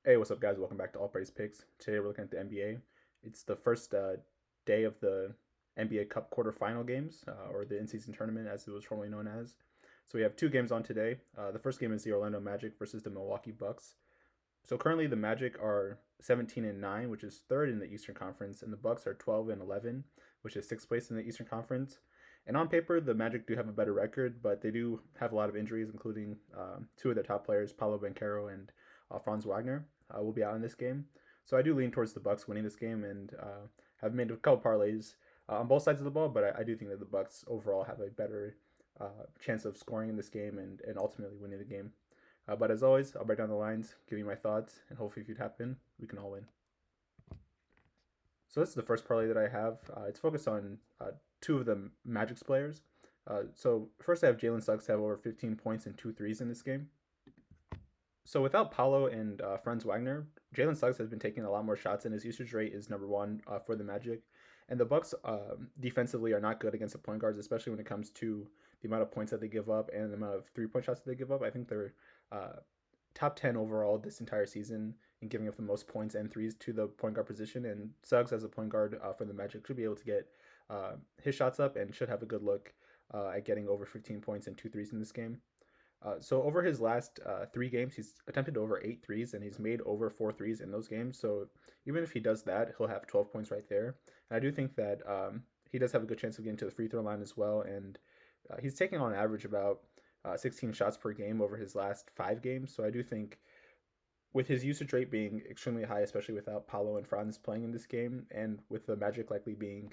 Hey, what's up, guys? Welcome back to All Praise Picks. Today we're looking at the NBA. It's the first day of the NBA Cup quarterfinal games, or the in-season tournament, as it was formerly known as. So we have two games on today. The first game is the Orlando Magic versus the Milwaukee Bucks. So currently the Magic are 17-9, which is third in the Eastern Conference, and the Bucks are 12-11, which is sixth place in the Eastern Conference. And on paper, the Magic do have a better record, but they do have a lot of injuries, including two of their top players, Paolo Banchero and Franz Wagner, will be out in this game. So I do lean towards the Bucks winning this game, and have made a couple parlays on both sides of the ball. But I do think that the Bucks overall have a better chance of scoring in this game and ultimately winning the game. But as always, I'll break down the lines, give you my thoughts, and hopefully, if it happen, we can all win. So this is the first parlay that I have. It's focused on two of the Magic's players. So first, I have Jalen Suggs have over 15 points and two threes in this game. So without Paolo and Franz Wagner, Jalen Suggs has been taking a lot more shots, and his usage rate is number one for the Magic. And the Bucks defensively are not good against the point guards, especially when it comes to the amount of points that they give up and the amount of 3-point shots that they give up. I think they're top 10 overall this entire season in giving up the most points and threes to the point guard position. And Suggs, as a point guard for the Magic, should be able to get his shots up and should have a good look at getting over 15 points and two threes in this game. So over his last three games, he's attempted over 8 threes and he's made over 4 threes in those games. So even if he does that, he'll have 12 points right there. And I do think that he does have a good chance of getting to the free throw line as well. And he's taking on average about 16 shots per game over his last 5 games. So I do think with his usage rate being extremely high, especially without Paolo and Franz playing in this game, and with the Magic likely being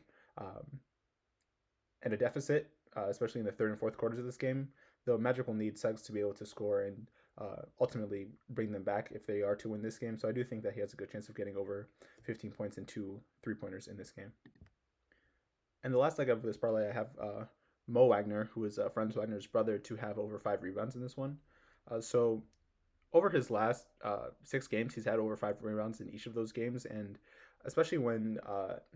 at a deficit, especially in the third and fourth quarters of this game, the Magic will need Suggs to be able to score and ultimately bring them back if they are to win this game. So I do think that he has a good chance of getting over 15 points and two three-pointers in this game. And the last leg of this parlay, I have Mo Wagner, who is Franz Wagner's brother, to have over 5 rebounds in this one. So over his last 6 games, he's had over 5 rebounds in each of those games, and especially when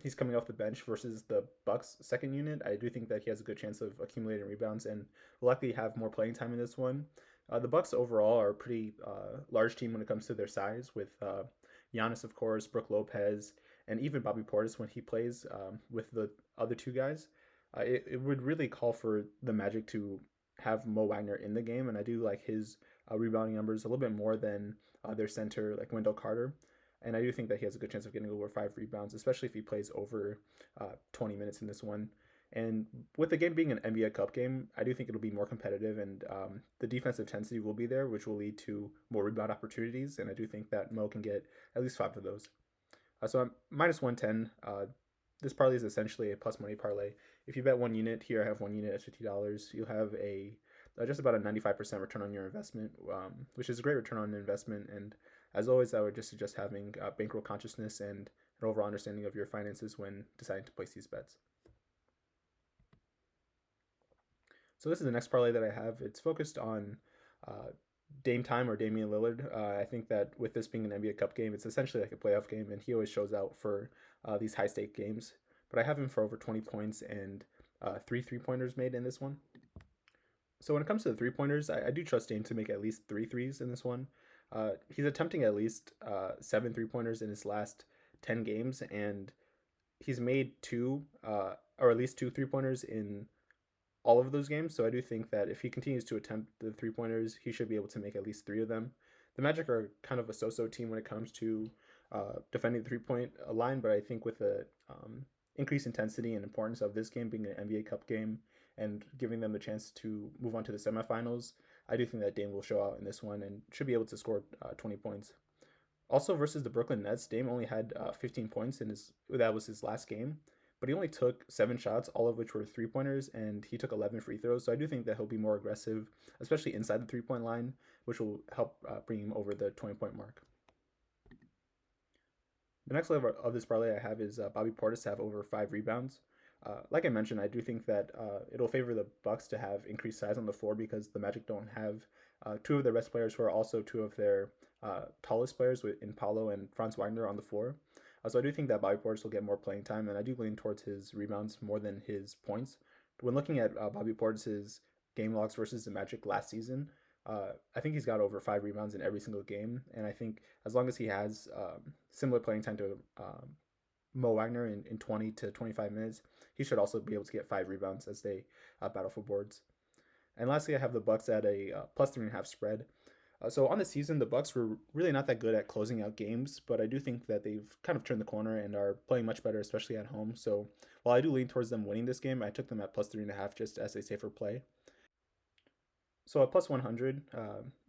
he's coming off the bench versus the Bucks' second unit, I do think that he has a good chance of accumulating rebounds and will likely have more playing time in this one. The Bucks overall are a pretty large team when it comes to their size, with Giannis, of course, Brook Lopez, and even Bobby Portis when he plays with the other two guys. It would really call for the Magic to have Mo Wagner in the game, and I do like his rebounding numbers a little bit more than their center, like Wendell Carter. And I do think that he has a good chance of getting over 5 rebounds, especially if he plays over 20 minutes in this one. And with the game being an NBA Cup game, I do think it'll be more competitive, and the defensive intensity will be there, which will lead to more rebound opportunities. And I do think that Mo can get at least 5 of those. So I'm minus 110. This parlay is essentially a plus money parlay. If you bet one unit, here I have one unit at $50, you'll have a just about a 95% return on your investment, which is a great return on investment. And as always, I would just suggest having bankroll consciousness and an overall understanding of your finances when deciding to place these bets. So this is the next parlay that I have. It's focused on Dame Time or Damian Lillard. I think that with this being an NBA Cup game, it's essentially like a playoff game, and he always shows out for these high stake games. But I have him for over 20 points and 3 3-pointers made in this one. So when it comes to the 3-pointers, I do trust Dame to make at least 3 threes in this one. He's attempting at least 7 3-pointers in his last 10 games, and he's made 2, or at least 2 3-pointers in all of those games. So I do think that if he continues to attempt the 3-pointers, he should be able to make at least 3 of them. The Magic are kind of a so-so team when it comes to defending the 3-point line, but I think with the increased intensity and importance of this game being an NBA Cup game and giving them the chance to move on to the semifinals, I do think that Dame will show out in this one and should be able to score 20 points. Also versus the Brooklyn Nets, Dame only had 15 points in that was his last game, but he only took 7 shots, all of which were 3-pointers, and he took 11 free throws. So I do think that he'll be more aggressive, especially inside the 3-point line, which will help bring him over the 20-point mark. The next level of this parlay I have is Bobby Portis to have over 5 rebounds. Like I mentioned, I do think that it'll favor the Bucks to have increased size on the floor because the Magic don't have 2 of their best players who are also 2 of their tallest players in Paolo and Franz Wagner on the floor. So I do think that Bobby Portis will get more playing time, and I do lean towards his rebounds more than his points. When looking at Bobby Portis' game logs versus the Magic last season, I think he's got over 5 rebounds in every single game, and I think as long as he has similar playing time to Mo Wagner in 20 to 25 minutes, he should also be able to get 5 rebounds as they battle for boards. And lastly, I have the Bucks at a plus 3.5 spread. So on the season, the Bucks were really not that good at closing out games, but I do think that they've kind of turned the corner and are playing much better, especially at home. So while I do lean towards them winning this game, I took them at plus 3.5 just as a safer play. So at plus 100,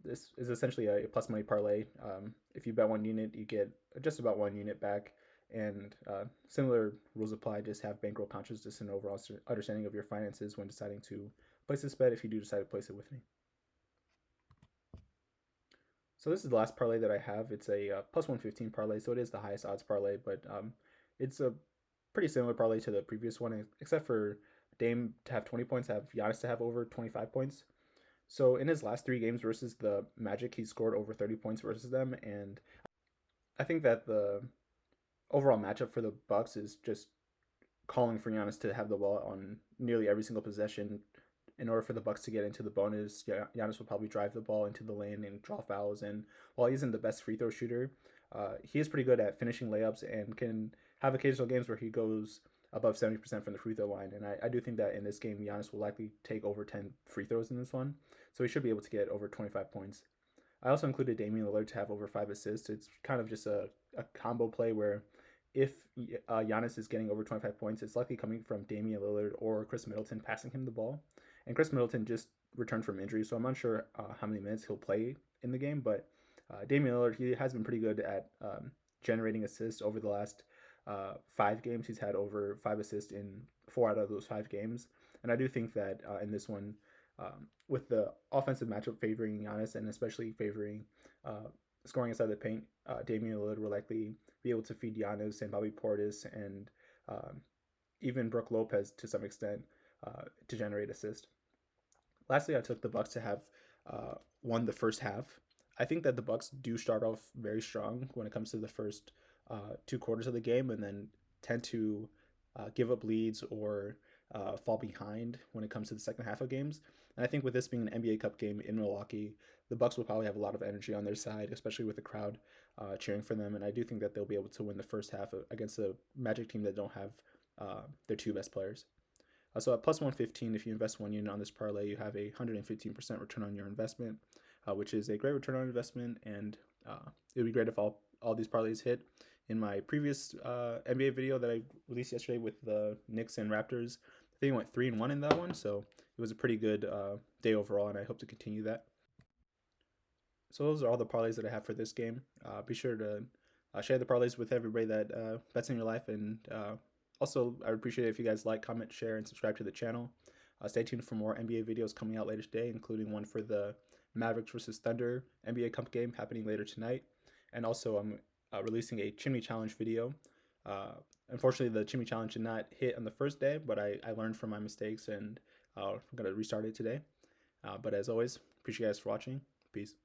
this is essentially a plus money parlay. If you bet 1 unit, you get just about 1 unit back. And similar rules apply. Just have bankroll consciousness and overall understanding of your finances when deciding to place this bet if you do decide to place it with me. So this is the last parlay that I have. It's a plus 115 parlay, so it is the highest odds parlay, but it's a pretty similar parlay to the previous one, except for Dame to have 20 points, have Giannis to have over 25 points. So in his last 3 games versus the Magic, he scored over 30 points versus them, and I think that the overall matchup for the Bucks is just calling for Giannis to have the ball on nearly every single possession. In order for the Bucks to get into the bonus, Giannis will probably drive the ball into the lane and draw fouls. And while he isn't the best free throw shooter, he is pretty good at finishing layups and can have occasional games where he goes above 70% from the free throw line. And I do think that in this game, Giannis will likely take over 10 free throws in this one, so he should be able to get over 25 points. I also included Damian Lillard to have over 5 assists. It's kind of just a combo play where if Giannis is getting over 25 points, it's likely coming from Damian Lillard or Chris Middleton passing him the ball. And Chris Middleton just returned from injury, so I'm not sure how many minutes he'll play in the game. But Damian Lillard, he has been pretty good at generating assists over the last 5 games. He's had over 5 assists in 4 out of those 5 games. And I do think that in this one, with the offensive matchup favoring Giannis and especially favoring scoring inside the paint, Damian Lillard will likely be able to feed Giannis and Bobby Portis and even Brook Lopez to some extent to generate assist. Lastly, I took the Bucks to have won the first half. I think that the Bucks do start off very strong when it comes to the first 2 quarters of the game, and then tend to give up leads or fall behind when it comes to the second half of games. And I think with this being an NBA Cup game in Milwaukee, the Bucks will probably have a lot of energy on their side, especially with the crowd cheering for them. And I do think that they'll be able to win the first half against a Magic team that don't have their 2 best players. So at plus 115, if you invest 1 unit on this parlay, you have a 115% return on your investment, which is a great return on investment. And it would be great if all these parlays hit. In my previous NBA video that I released yesterday with the Knicks and Raptors, I think I went 3-1 in that one. So it was a pretty good day overall, and I hope to continue that. So those are all the parlays that I have for this game. Be sure to share the parlays with everybody that bets in your life, and also, I would appreciate it if you guys like, comment, share, and subscribe to the channel. Stay tuned for more NBA videos coming out later today, including one for the Mavericks versus Thunder NBA Cup game happening later tonight. And also, I'm releasing a Chimney Challenge video. Unfortunately, the Chimney Challenge did not hit on the first day, but I learned from my mistakes, and I'm going to restart it today. But as always, appreciate you guys for watching. Peace.